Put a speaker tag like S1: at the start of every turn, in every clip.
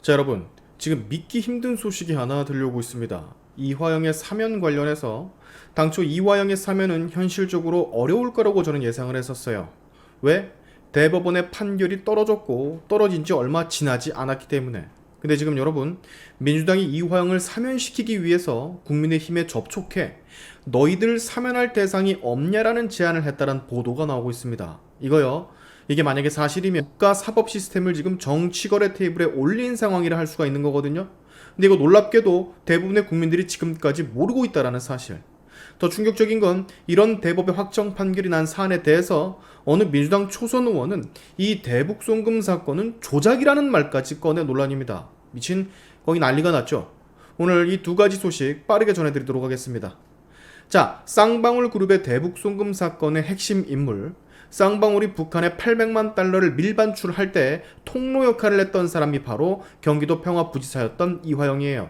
S1: 자, 여러분, 지금 믿기 힘든 소식이 하나 들려오고 있습니다. 이화영의 사면 관련해서 당초 이화영의 사면은 현실적으로 어려울 거라고 저는 예상을 했었어요. 왜? 대법원의 판결이 떨어졌고 떨어진 지 얼마 지나지 않았기 때문에. 근데 지금 여러분, 민주당이 이화영을 사면시키기 위해서 국민의힘에 접촉해 너희들 사면할 대상이 없냐라는 제안을 했다는 보도가 나오고 있습니다. 이게 만약에 사실이면 국가 사법 시스템을 지금 정치거래 테이블에 올린 상황이라 할 수가 있는 거거든요. 근데 이거 놀랍게도 대부분의 국민들이 지금까지 모르고 있다라는 사실. 더 충격적인 건 이런 대법의 확정 판결이 난 사안에 대해서 어느 민주당 초선 의원은 이 대북 송금 사건은 조작이라는 말까지 꺼내 논란입니다. 미친, 거기 난리가 났죠. 오늘 이 두 가지 소식 빠르게 전해드리도록 하겠습니다. 자, 쌍방울 그룹의 대북 송금 사건의 핵심 인물, 쌍방울이 북한에 800만 달러를 밀반출할 때 통로 역할을 했던 사람이 바로 경기도 평화부지사였던 이화영이에요.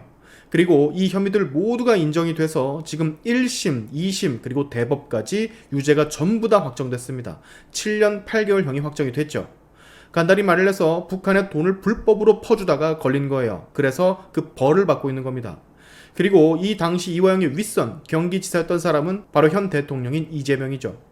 S1: 그리고 이 혐의들 모두가 인정이 돼서 지금 1심, 2심, 그리고 대법까지 유죄가 전부 다 확정됐습니다. 7년 8개월형이 확정이 됐죠. 간단히 말을 해서 북한에 돈을 불법으로 퍼주다가 걸린 거예요. 그래서 그 벌을 받고 있는 겁니다. 그리고 이 당시 이화영의 윗선 경기지사였던 사람은 바로 현 대통령인 이재명이죠.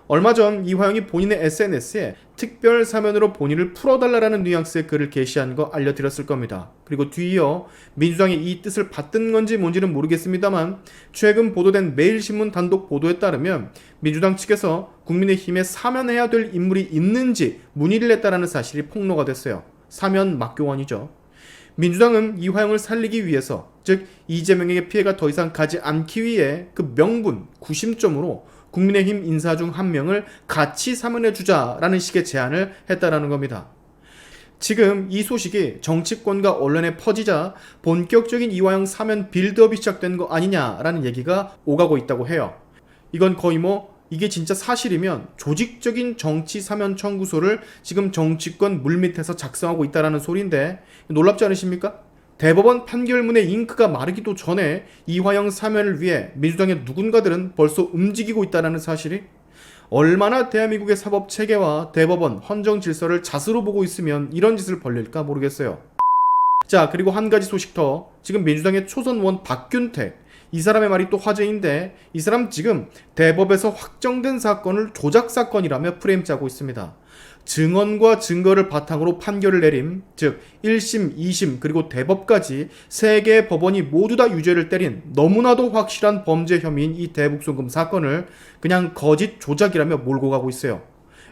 S1: 얼마 전 이화영이 본인의 SNS에 특별 사면으로 본인을 풀어달라는 뉘앙스의 글을 게시한 거 알려드렸을 겁니다. 그리고 뒤이어 민주당이 이 뜻을 받든 건지 뭔지는 모르겠습니다만 최근 보도된 매일신문 단독 보도에 따르면 민주당 측에서 국민의힘에 사면해야 될 인물이 있는지 문의를 했다라는 사실이 폭로가 됐어요. 사면 막교원이죠. 민주당은 이화영을 살리기 위해서, 즉 이재명에게 피해가 더 이상 가지 않기 위해 그 명분, 구심점으로 국민의힘 인사 중 한 명을 같이 사면해주자라는 식의 제안을 했다라는 겁니다. 지금 이 소식이 정치권과 언론에 퍼지자 본격적인 이화영 사면 빌드업이 시작된 거 아니냐라는 얘기가 오가고 있다고 해요. 이건 거의 이게 진짜 사실이면 조직적인 정치 사면 청구서를 지금 정치권 물밑에서 작성하고 있다라는 소리인데 놀랍지 않으십니까? 대법원 판결문의 잉크가 마르기도 전에 이화영 사면을 위해 민주당의 누군가들은 벌써 움직이고 있다는 사실이 얼마나 대한민국의 사법체계와 대법원, 헌정 질서를 자수로 보고 있으면 이런 짓을 벌릴까 모르겠어요. 자, 그리고 한 가지 소식 더. 지금 민주당의 초선 의원 박균택, 이 사람의 말이 또 화제인데 이 사람 지금 대법에서 확정된 사건을 조작 사건이라며 프레임 짜고 있습니다. 증언과 증거를 바탕으로 판결을 내림, 즉 1심, 2심 그리고 대법까지 3개의 법원이 모두 다 유죄를 때린 너무나도 확실한 범죄 혐의인 이 대북송금 사건을 그냥 거짓 조작이라며 몰고 가고 있어요.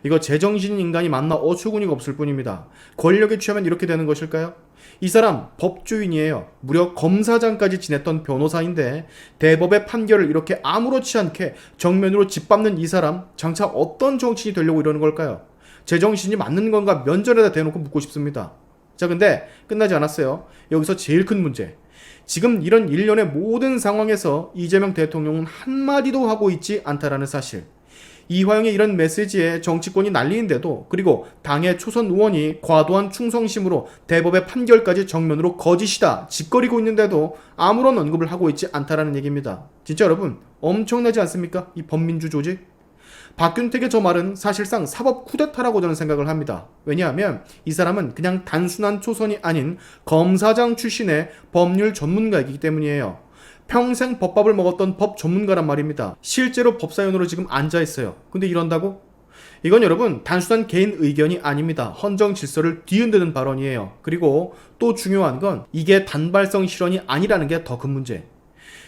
S1: 이거 제정신인 인간이 만나 어처구니가 없을 뿐입니다. 권력에 취하면 이렇게 되는 것일까요? 이 사람 법조인이에요. 무려 검사장까지 지냈던 변호사인데 대법의 판결을 이렇게 아무렇지 않게 정면으로 짓밟는 이 사람 장차 어떤 정치인이 되려고 이러는 걸까요? 제정신이 맞는 건가 면전에다 대놓고 묻고 싶습니다. 자, 근데 끝나지 않았어요. 여기서 제일 큰 문제. 지금 이런 일련의 모든 상황에서 이재명 대통령은 한마디도 하고 있지 않다라는 사실. 이화영의 이런 메시지에 정치권이 난리인데도, 그리고 당의 초선 의원이 과도한 충성심으로 대법의 판결까지 정면으로 거짓이다 짓거리고 있는데도 아무런 언급을 하고 있지 않다라는 얘기입니다. 진짜 여러분 엄청나지 않습니까? 이 범민주 조직. 박균택의 저 말은 사실상 사법 쿠데타라고 저는 생각을 합니다. 왜냐하면 이 사람은 그냥 단순한 초선이 아닌 검사장 출신의 법률 전문가이기 때문이에요. 평생 법밥을 먹었던 법 전문가란 말입니다. 실제로 법사위원으로 지금 앉아있어요. 근데 이런다고? 이건 여러분 단순한 개인 의견이 아닙니다. 헌정 질서를 뒤흔드는 발언이에요. 그리고 또 중요한 건 이게 단발성 실언이 아니라는 게 더 큰 문제.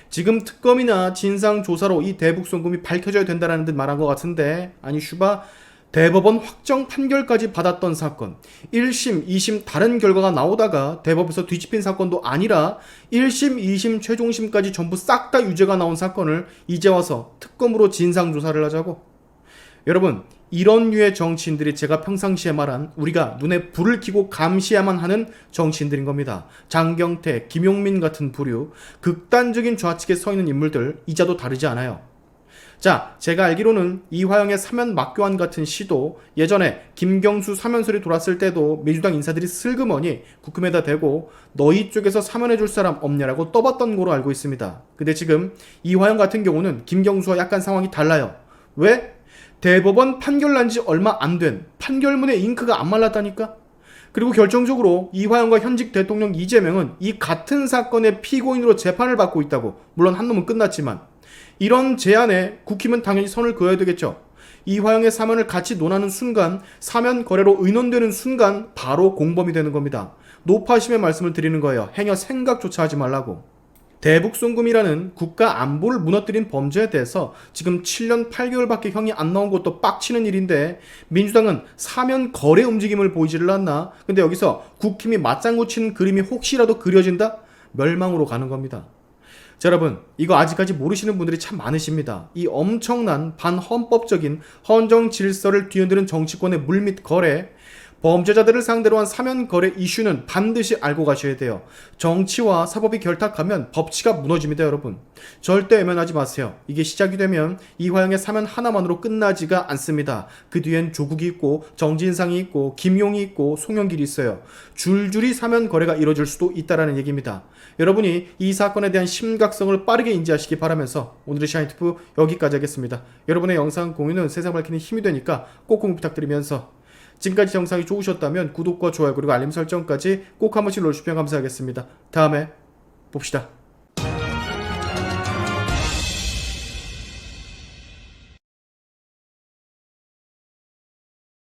S1: 지금 특검이나 진상조사로 이 대북송금이 밝혀져야 된다는 듯 말한 것 같은데, 아니 슈바, 대법원 확정 판결까지 받았던 사건, 1심, 2심 다른 결과가 나오다가 대법에서 뒤집힌 사건도 아니라 1심, 2심, 최종심까지 전부 싹 다 유죄가 나온 사건을 이제 와서 특검으로 진상조사를 하자고? 여러분, 이런 류의 정치인들이 제가 평상시에 말한 우리가 눈에 불을 켜고 감시해야만 하는 정치인들인 겁니다. 장경태, 김용민 같은 부류, 극단적인 좌측에 서 있는 인물들 이자도 다르지 않아요. 자, 제가 알기로는 이화영의 사면 막교환 같은 시도 예전에 김경수 사면설이 돌았을 때도 민주당 인사들이 슬그머니 국힘에다 대고 너희 쪽에서 사면해줄 사람 없냐라고 떠봤던 거로 알고 있습니다. 근데 지금 이화영 같은 경우는 김경수와 약간 상황이 달라요. 왜? 대법원 판결 난 지 얼마 안 된 판결문의 잉크가 안 말랐다니까? 그리고 결정적으로 이화영과 현직 대통령 이재명은 이 같은 사건의 피고인으로 재판을 받고 있다고. 물론 한 놈은 끝났지만 이런 제안에 국힘은 당연히 선을 그어야 되겠죠. 이화영의 사면을 같이 논하는 순간, 사면 거래로 의논되는 순간 바로 공범이 되는 겁니다. 노파심의 말씀을 드리는 거예요. 행여 생각조차 하지 말라고. 대북송금이라는 국가 안보를 무너뜨린 범죄에 대해서 지금 7년 8개월밖에 형이 안 나온 것도 빡치는 일인데 민주당은 사면 거래 움직임을 보이지를 않나? 근데 여기서 국힘이 맞장구 치는 그림이 혹시라도 그려진다? 멸망으로 가는 겁니다. 자, 여러분, 이거 아직까지 모르시는 분들이 참 많으십니다. 이 엄청난 반헌법적인 헌정 질서를 뒤흔드는 정치권의 물밑 거래, 범죄자들을 상대로 한 사면 거래 이슈는 반드시 알고 가셔야 돼요. 정치와 사법이 결탁하면 법치가 무너집니다, 여러분. 절대 외면하지 마세요. 이게 시작이 되면 이화영의 사면 하나만으로 끝나지가 않습니다. 그 뒤엔 조국이 있고 정진상이 있고 김용이 있고 송영길이 있어요. 줄줄이 사면 거래가 이루어질 수도 있다라는 얘기입니다. 여러분이 이 사건에 대한 심각성을 빠르게 인지하시기 바라면서 오늘의 샤인투프 여기까지 하겠습니다. 여러분의 영상 공유는 세상 밝히는 힘이 되니까 꼭 공유 부탁드리면서 지금까지 영상이 좋으셨다면 구독과 좋아요 그리고 알림 설정까지 꼭 한 번씩 눌러주시면 감사하겠습니다. 다음에 봅시다.